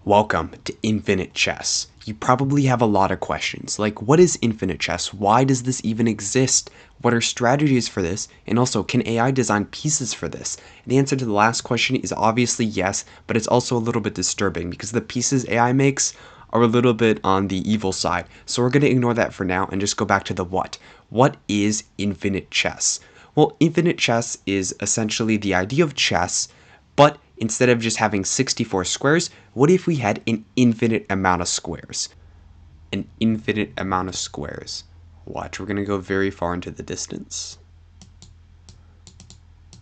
Welcome to Infinite Chess. You probably have a lot of questions, like what is infinite chess? Why does this even exist? What are strategies for this? And also, can AI design pieces for this? And the answer to the last question is obviously yes, but it's also a little bit disturbing because the pieces AI makes are a little bit on the evil side. So we're going to ignore that for now and just go back to the what. What is infinite chess? Well, infinite chess is essentially the idea of chess, but instead of just having 64 squares, what if we had an infinite amount of squares? An infinite amount of squares. Watch, we're going to go very far into the distance.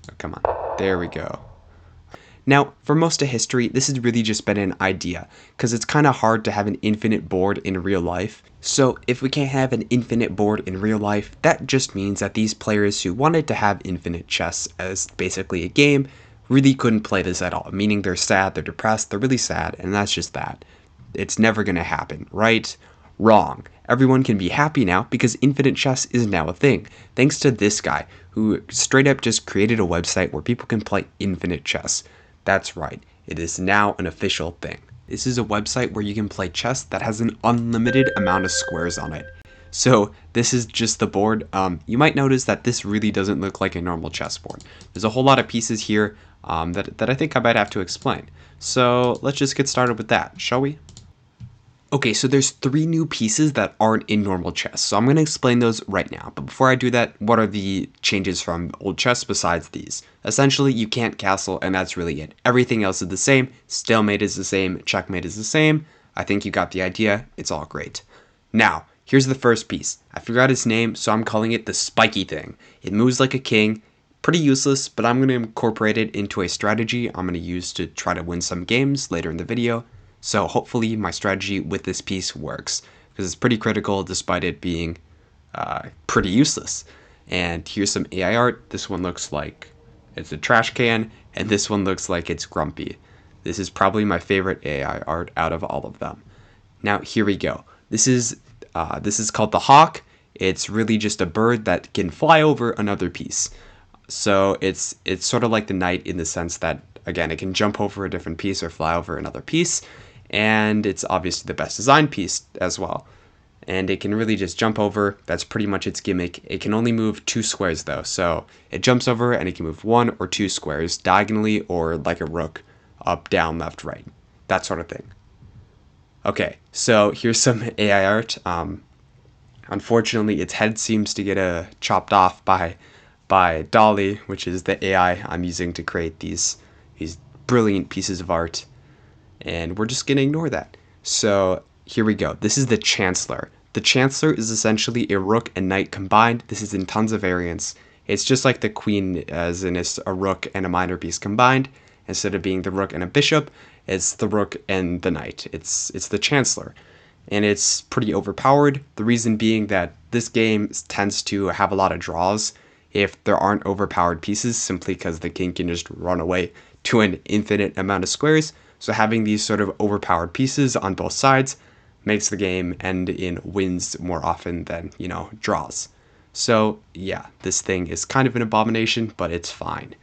Oh, come on. There we go. Now, for most of history, this has really just been an idea, because it's kind of hard to have an infinite board in real life. So if we can't have an infinite board in real life, that just means that these players who wanted to have infinite chess as basically a game really couldn't play this at all, meaning they're sad, they're depressed, they're really sad, and that's just that. It's never going to happen, right? Wrong. Everyone can be happy now because infinite chess is now a thing, thanks to this guy who straight up just created a website where people can play infinite chess. That's right, it is now an official thing. This is a website where you can play chess that has an unlimited amount of squares on it. So this is just the board. You might notice that this really doesn't look like a normal chessboard. There's a whole lot of pieces here that I think I might have to explain. So let's just get started with that, shall we? Okay, so there's 3 new pieces that aren't in normal chess, so I'm going to explain those right now. But before I do that, what are the changes from old chess besides these? Essentially, you can't castle, and that's really it. Everything else is the same, stalemate is the same, checkmate is the same. I think you got the idea, it's all great. Now, here's the first piece. I forgot its name, so I'm calling it the spiky thing. It moves like a king, pretty useless, but I'm going to incorporate it into a strategy I'm going to use to try to win some games later in the video. So hopefully my strategy with this piece works, because it's pretty critical despite it being pretty useless. And here's some AI art. This one looks like it's a trash can, and this one looks like it's grumpy. This is probably my favorite AI art out of all of them. Now here we go. This is called the hawk. It's really just a bird that can fly over another piece. So it's sort of like the knight in the sense that, again, it can jump over a different piece or fly over another piece. And it's obviously the best designed piece as well. And it can really just jump over. That's pretty much its gimmick. It can only move 2 squares though. So it jumps over and it can move 1 or 2 squares diagonally or like a rook, up, down, left, right. That sort of thing. Okay, so here's some AI art. Unfortunately, its head seems to get chopped off by Dolly, which is the AI I'm using to create these brilliant pieces of art. And we're just going to ignore that. So here we go. This is the Chancellor. The Chancellor is essentially a rook and knight combined. This is in tons of variants. It's just like the queen, as in it's a rook and a minor piece combined. Instead of being the rook and a bishop, it's the rook and the knight. It's the Chancellor. And it's pretty overpowered. The reason being that this game tends to have a lot of draws if there aren't overpowered pieces, simply because the king can just run away to an infinite amount of squares. So having these sort of overpowered pieces on both sides makes the game end in wins more often than, draws. So yeah, this thing is kind of an abomination, but it's fine.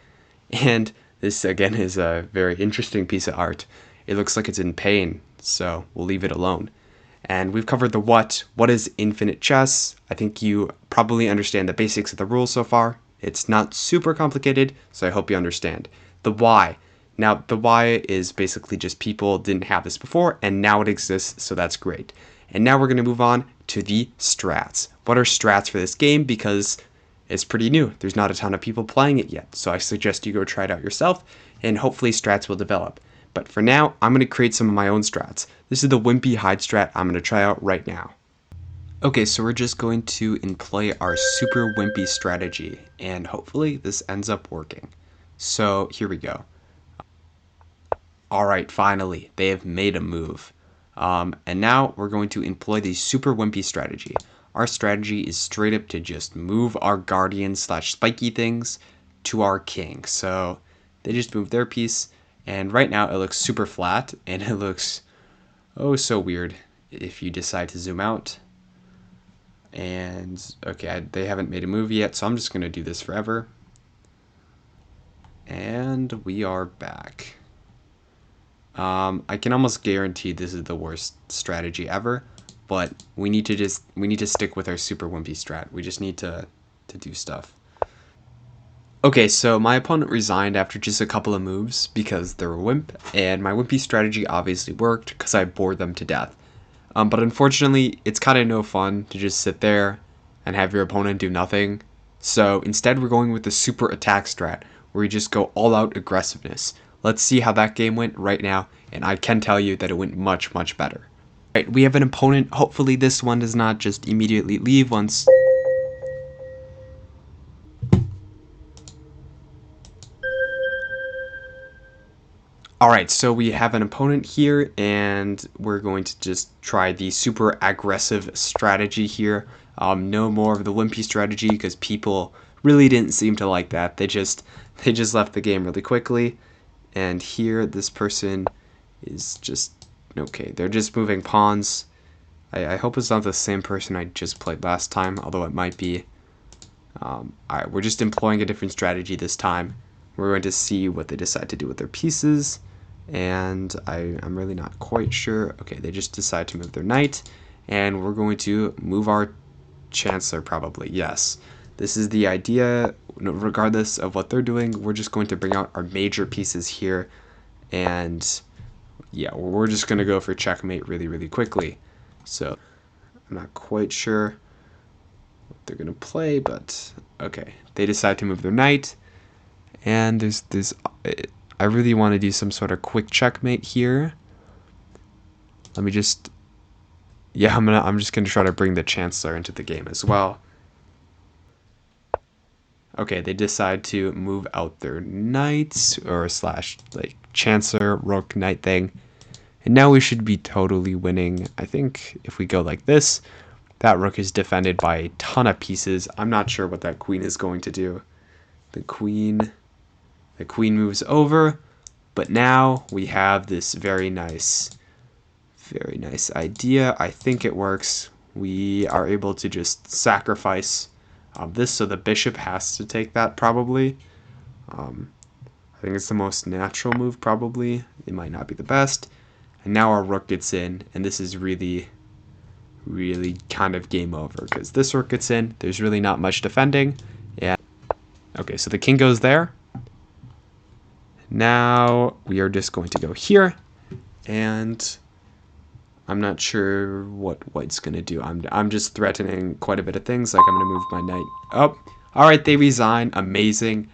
And this again is a very interesting piece of art. It looks like it's in pain, so we'll leave it alone. And we've covered the what. What is infinite chess? I think you probably understand the basics of the rules so far. It's not super complicated, so I hope you understand. The why. Now, the why is basically just people didn't have this before, and now it exists, so that's great. And now we're going to move on to the strats. What are strats for this game? Because it's pretty new. There's not a ton of people playing it yet, so I suggest you go try it out yourself, and hopefully strats will develop. But for now, I'm going to create some of my own strats. This is the Wimpy hide strat I'm going to try out right now. Okay, so we're just going to employ our super Wimpy strategy, and hopefully this ends up working. So here we go. Alright, finally, they have made a move. And now we're going to employ the super Wimpy strategy. Our strategy is straight up to just move our guardian / spiky things to our king. So they just moved their piece, and right now it looks super flat, and it looks oh so weird if you decide to zoom out. And okay, they haven't made a move yet, so I'm just going to do this forever. And we are back. I can almost guarantee this is the worst strategy ever, but we need to stick with our super wimpy strat. We just need to do stuff. Okay, so my opponent resigned after just a couple of moves because they're a wimp, and my wimpy strategy obviously worked because I bored them to death. But unfortunately, it's kind of no fun to just sit there and have your opponent do nothing. So instead, we're going with the super attack strat, where you just go all out aggressiveness. Let's see how that game went right now, and I can tell you that it went much, much better. Right, we have an opponent. Hopefully this one does not just immediately leave once. Alright, so we have an opponent here, and we're going to just try the super aggressive strategy here. No more of the wimpy strategy, because people really didn't seem to like that. They just left the game really quickly. And here, this person is just... Okay, they're just moving pawns. I hope it's not the same person I just played last time, although it might be. Alright, we're just employing a different strategy this time. We're going to see what they decide to do with their pieces. And I'm really not quite sure. Okay, they just decide to move their knight, and we're going to move our chancellor probably. Yes, this is the idea. Regardless of what they're doing, we're just going to bring out our major pieces here, and yeah, we're just going to go for checkmate really, really quickly. So I'm not quite sure what they're going to play, but okay, they decide to move their knight, and there's I really want to do some sort of quick checkmate here. Let me just, yeah, I'm just gonna try to bring the chancellor into the game as well. Okay, they decide to move out their knights or slash like chancellor rook knight thing, and now we should be totally winning. I think if we go like this, that rook is defended by a ton of pieces. I'm not sure what that queen is going to do. The queen moves over, but now we have this very nice idea. I think it works. We are able to just sacrifice this, so the bishop has to take that probably. I think it's the most natural move probably. It might not be the best. And now our rook gets in, and this is really kind of game over because this rook gets in. There's really not much defending. Yeah. Okay, so the king goes there. Now we are just going to go here, and I'm not sure what white's going to do. I'm just threatening quite a bit of things, like I'm going to move my knight up. All right, they resign. Amazing.